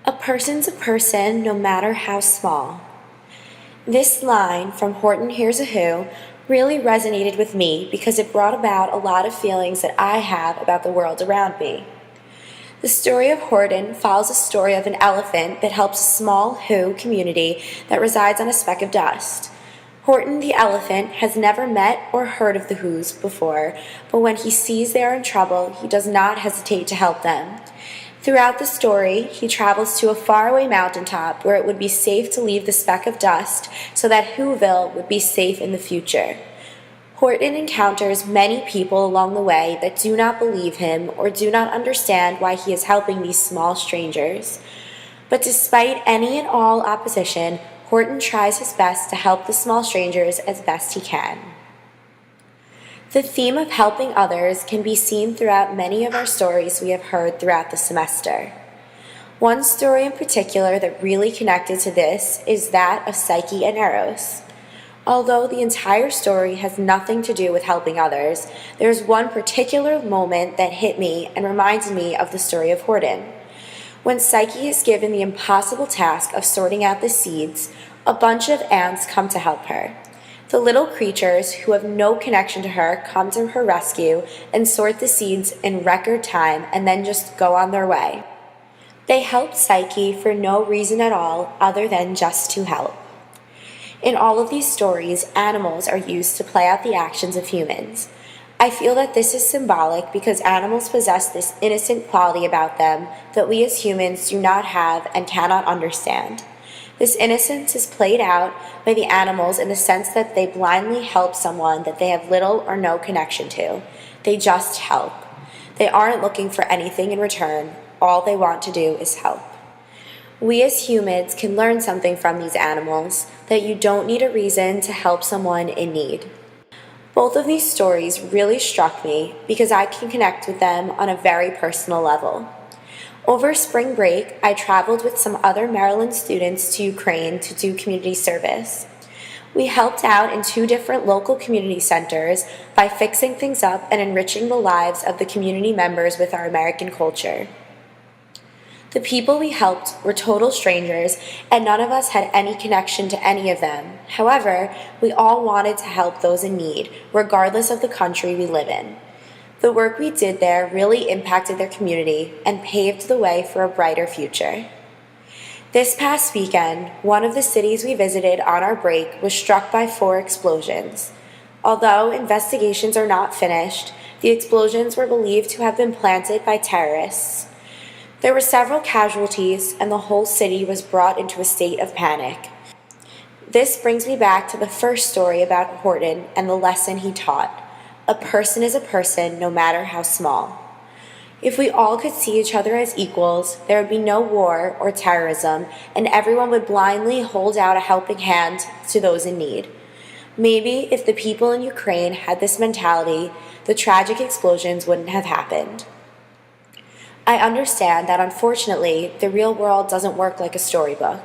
A person's a person, no matter how small. This line from Horton Hears a Who really resonated with me because it brought about a lot of feelings that I have about the world around me. The story of Horton follows a story of an elephant that helps a small Who community that resides on a speck of dust. Horton the elephant has never met or heard of the Whos before, but when he sees they are in trouble, he does not hesitate to help them. Throughout the story, he travels to a faraway mountaintop where it would be safe to leave the speck of dust so that Whoville would be safe in the future. Horton encounters many people along the way that do not believe him or do not understand why he is helping these small strangers. But despite any and all opposition, Horton tries his best to help the small strangers as best he can. The theme of helping others can be seen throughout many of our stories we have heard throughout the semester. One story in particular that really connected to this is that of Psyche and Eros. Although the entire story has nothing to do with helping others, there is one particular moment that hit me and reminded me of the story of Horton. When Psyche is given the impossible task of sorting out the seeds, a bunch of ants come to help her. The little creatures, who have no connection to her, come to her rescue and sort the seeds in record time and then just go on their way. They help Psyche for no reason at all other than just to help. In all of these stories, animals are used to play out the actions of humans. I feel that this is symbolic because animals possess this innocent quality about them that we as humans do not have and cannot understand. This innocence is played out by the animals in the sense that they blindly help someone that they have little or no connection to. They just help. They aren't looking for anything in return. All they want to do is help. We as humans can learn something from these animals, that you don't need a reason to help someone in need. Both of these stories really struck me because I can connect with them on a very personal level. Over spring break, I traveled with some other Maryland students to Ukraine to do community service. We helped out in 2 different local community centers by fixing things up and enriching the lives of the community members with our American culture. The people we helped were total strangers, and none of us had any connection to any of them. However, we all wanted to help those in need, regardless of the country we live in. The work we did there really impacted their community and paved the way for a brighter future. This past weekend, one of the cities we visited on our break was struck by 4 explosions. Although investigations are not finished, the explosions were believed to have been planted by terrorists. There were several casualties, and the whole city was brought into a state of panic. This brings me back to the first story about Horton and the lesson he taught. A person is a person, no matter how small. If we all could see each other as equals, there would be no war or terrorism, and everyone would blindly hold out a helping hand to those in need. Maybe if the people in Ukraine had this mentality, the tragic explosions wouldn't have happened. I understand that unfortunately, the real world doesn't work like a storybook.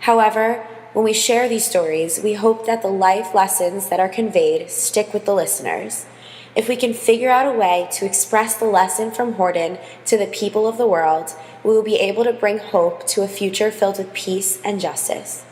However, when we share these stories, we hope that the life lessons that are conveyed stick with the listeners. If we can figure out a way to express the lesson from Horton to the people of the world, we will be able to bring hope to a future filled with peace and justice.